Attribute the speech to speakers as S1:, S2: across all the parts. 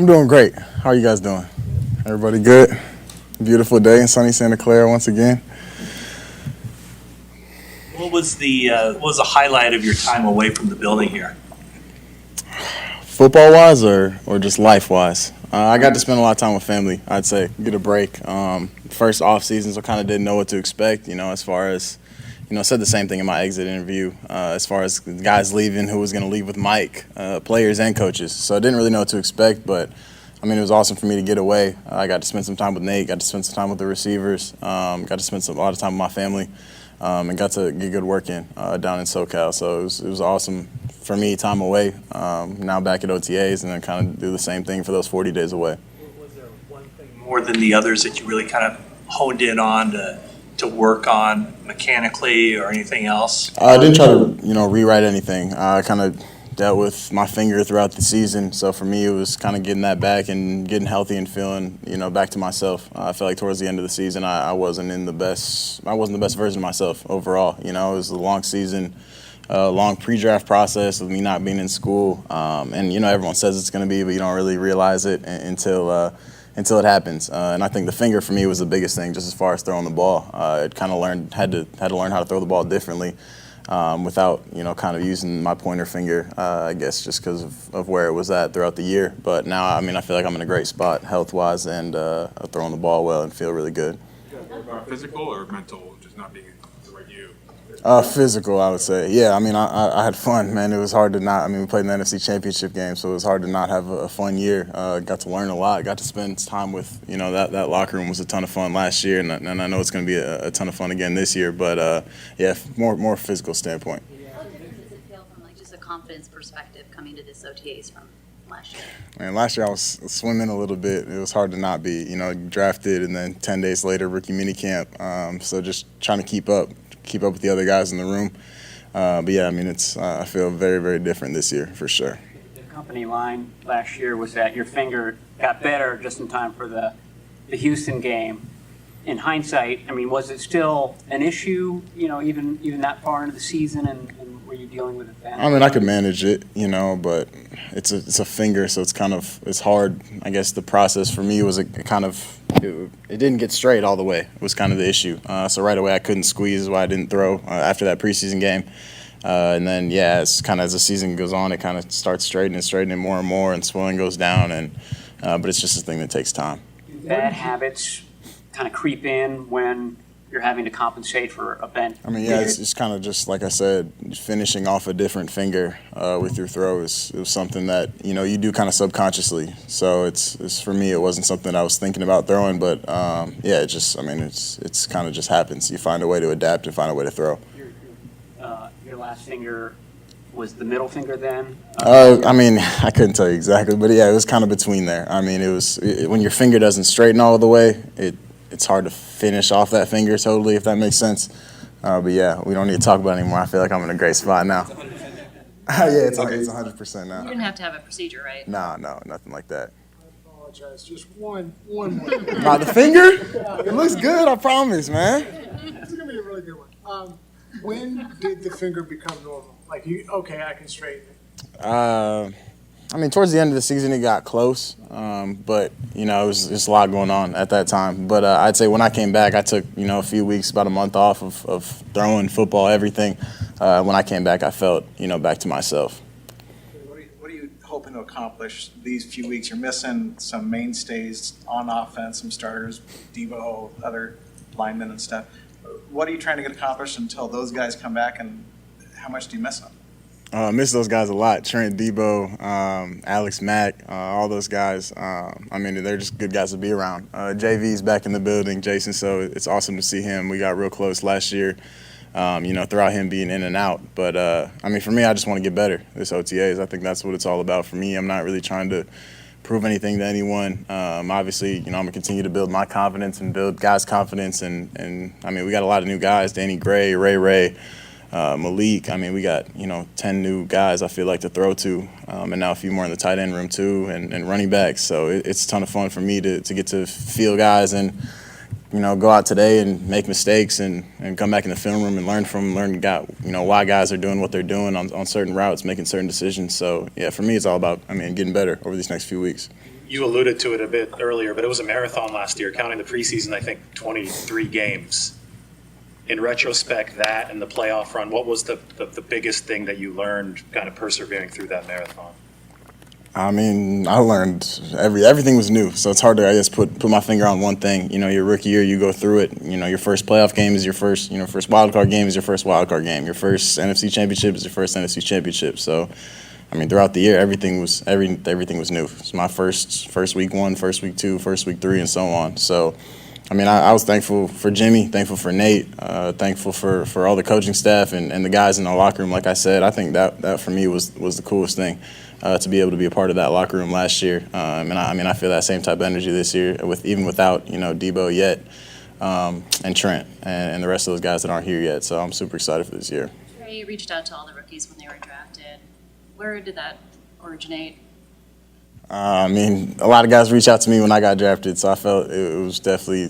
S1: I'm doing great. How are you guys doing? Everybody good? Beautiful day in sunny Santa Clara once again.
S2: What was the highlight of your time away from the building here?
S1: Football-wise or just life-wise? I got to spend a lot of time with family, I'd say. Get a break. First off-season, so kind of didn't know what to expect, as far as, said the same thing in my exit interview, as far as guys leaving, who was going to leave with Mike, players and coaches. So I didn't really know what to expect, but, it was awesome for me to get away. I got to spend some time with Nate, got to spend some time with the receivers, got to spend a lot of time with my family, and got to get good work in down in SoCal. So it was awesome for me, time away. Now back at OTAs, and then kind of do the same thing for those 40 days away.
S2: Was there one thing more than the others that you really kind of honed in on to work on mechanically or anything else?
S1: I didn't try to, rewrite anything. I kind of dealt with my finger throughout the season. So for me, it was kind of getting that back and getting healthy and feeling, back to myself. I felt like towards the end of the season, I wasn't the best version of myself overall. It was a long season, long pre-draft process of me not being in school. And, everyone says it's going to be, but you don't really realize it until it happens. And I think the finger for me was the biggest thing, just as far as throwing the ball. I kind of had to learn how to throw the ball differently. Without, kind of using my pointer finger, I guess just because of where it was at throughout the year. But now, I feel like I'm in a great spot health-wise and throwing the ball well and feel really good.
S3: Physical or mental, just not being the right you?
S1: Physical, I would say. Yeah, I had fun, man. It was hard to not. We played in the NFC Championship game, so it was hard to not have a fun year. Got to learn a lot. Got to spend time with, that locker room was a ton of fun last year, and I know it's going to be a ton of fun again this year. But yeah, more physical standpoint.
S4: How different does it feel from just a confidence perspective coming to this OTAs from last year?
S1: Man, last year I was swimming a little bit. It was hard to not be, drafted, and then 10 days later rookie minicamp. So just trying to keep up with the other guys in the room. But yeah, I feel very, very different this year for sure.
S5: The company line last year was that your finger got better just in time for the Houston game. In hindsight, was it still an issue, even that far into the season, and were you dealing with it then?
S1: I could manage it, but it's a finger, so it's hard. I guess the process for me was it didn't get straight all the way. It was kind of the issue. So right away I couldn't squeeze, why I didn't throw after that preseason game. And then as the season goes on, it kind of starts straightening more and more, and swelling goes down. And but it's just a thing that takes time.
S5: Bad habits kind of creep in when you're having to compensate for a bent.
S1: It's kind of just like I said, finishing off a different finger with your throw is something that you do kind of subconsciously. So it's for me, it wasn't something I was thinking about throwing, but it's kind of just happens. You find a way to adapt and find a way to throw.
S5: Your last finger was the middle finger then?
S1: I couldn't tell you exactly, but yeah, it was kind of between there. When your finger doesn't straighten all the way, it's hard to finish off that finger totally, if that makes sense. But yeah, we don't need to talk about it anymore. I feel like I'm in a great spot now. Yeah, it's 100% now.
S4: You didn't have to have a procedure, right?
S1: No, nothing like that.
S6: I apologize. Just one more.
S1: Nah, the finger? It looks good, I promise, man.
S6: It's going to be a really good one. When did the finger become normal? Like, I can straighten it.
S1: Towards the end of the season, it got close, but, it was just a lot going on at that time. But I'd say when I came back, I took, a few weeks, about a month off of throwing, football, everything. When I came back, I felt, back to myself.
S7: What are you hoping to accomplish these few weeks? You're missing some mainstays on offense, some starters, Debo, other linemen and stuff. What are you trying to get accomplished until those guys come back, and how much do you miss them?
S1: I miss those guys a lot. Trent, Debo, Alex Mack, all those guys. They're just good guys to be around. JV's back in the building, Jason, so it's awesome to see him. We got real close last year, throughout him being in and out. But, for me, I just want to get better this OTAs. I think that's what it's all about for me. I'm not really trying to prove anything to anyone. Obviously, I'm going to continue to build my confidence and build guys' confidence. And we got a lot of new guys, Danny Gray, Ray, Malik. We got 10 new guys I feel like to throw to, and now a few more in the tight end room too, and running backs. So it's a ton of fun for me to get to feel guys and go out today and make mistakes and come back in the film room and learn why guys are doing what they're doing on certain routes, making certain decisions. So yeah, for me it's all about getting better over these next few weeks.
S8: You alluded to it a bit earlier, but it was a marathon last year, counting the preseason, I think 23 games. In retrospect, that and the playoff run, what was the biggest thing that you learned kind of persevering through that marathon?
S1: I mean, I learned everything was new, so it's hard to, I guess, put my finger on one thing. You know, your rookie year, you go through it. You know, your first playoff game is your first, first wild card game is your first wild card game. Your first NFC championship is your first NFC championship. So, I mean, throughout the year, everything was new. It's my first week 1, first week 2, first week 3, and so on. So, I mean, I was thankful for Jimmy, thankful for Nate, thankful for all the coaching staff and the guys in the locker room. Like I said, I think that for me was the coolest thing. To be able to be a part of that locker room last year. And I feel that same type of energy this year, even without, Debo yet, and Trent, and the rest of those guys that aren't here yet. So I'm super excited for this year.
S4: Trey reached out to all the rookies when they were drafted. Where did that originate?
S1: I mean, a lot of guys reached out to me when I got drafted, so I felt it was definitely,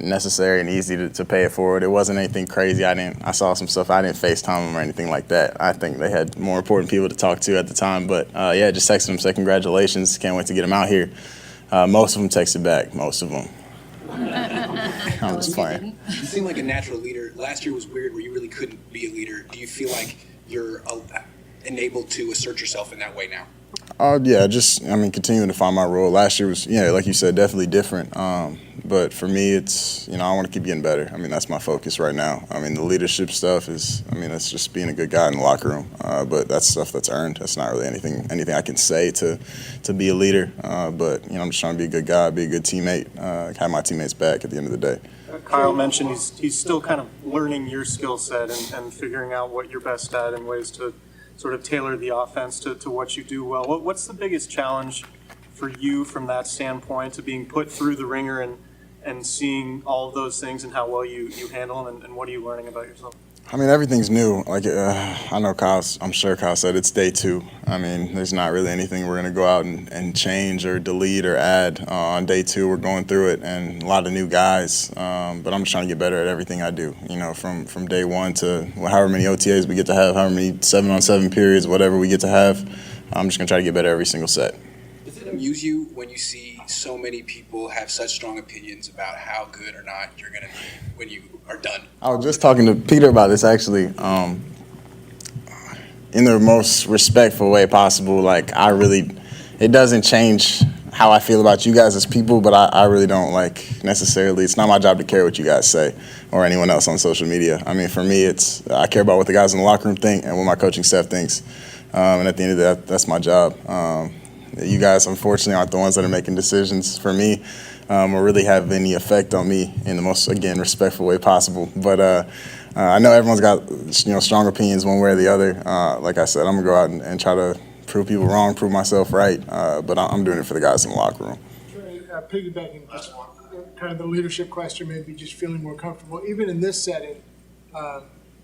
S1: necessary and easy to pay it forward. It wasn't anything crazy. I saw some stuff. I didn't FaceTime them or anything like that. I think they had more important people to talk to at the time. But, just texted them, said congratulations. Can't wait to get them out here. Most of them texted back, most of them. I'm just playing.
S9: You seem like a natural leader. Last year was weird where you really couldn't be a leader. Do you feel like you're enabled to assert yourself in that way now?
S1: Continuing to find my role. Last year was, like you said, definitely different. But for me, it's, I want to keep getting better. That's my focus right now. The leadership stuff is, it's just being a good guy in the locker room. But that's stuff that's earned. That's not really anything I can say to be a leader. But, I'm just trying to be a good guy, be a good teammate, have my teammates back at the end of the day.
S10: Kyle mentioned he's still kind of learning your skill set and figuring out what you're best at and ways to sort of tailor the offense to what you do well. What's the biggest challenge for you from that standpoint, to being put through the ringer and seeing all of those things and how well you handle them, and what are you learning about yourself?
S1: Everything's new. I know I'm sure Kyle said it's day 2. There's not really anything we're going to go out and change or delete or add. On day 2, we're going through it, and a lot of new guys. But I'm just trying to get better at everything I do. From day 1 to however many OTAs we get to have, however many 7-on-7 periods, whatever we get to have. I'm just going to try to get better every single set.
S9: Does it amuse you when you see so many people have such strong opinions about how good or not you're going to be when you are done?
S1: I was just talking to Peter about this, actually. In the most respectful way possible. It doesn't change how I feel about you guys as people, but I really don't necessarily. It's not my job to care what you guys say or anyone else on social media. For me, I care about what the guys in the locker room think and what my coaching staff thinks. And at the end of the day, that's my job. You guys, unfortunately, aren't the ones that are making decisions for me or really have any effect on me in the most, again, respectful way possible. But I know everyone's got, strong opinions one way or the other. Like I said, I'm going to go out and try to prove people wrong, prove myself right. But I'm doing it for the guys in the locker room.
S6: Trey, piggybacking just kind of the leadership question, maybe just feeling more comfortable, even in this setting,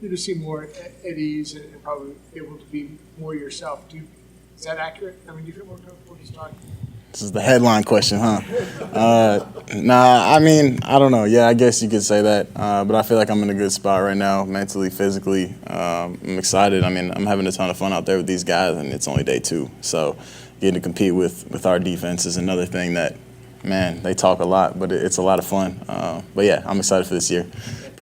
S6: you just seem more at ease and probably able to be more yourself. Is that accurate? Do you feel more comfortable just talking?
S1: This is the headline question, huh? I don't know. Yeah, I guess you could say that. But I feel like I'm in a good spot right now, mentally, physically. I'm excited. I'm having a ton of fun out there with these guys, and it's only day 2. So getting to compete with our defense is another thing that, man, they talk a lot, but it's a lot of fun. But yeah, I'm excited for this year.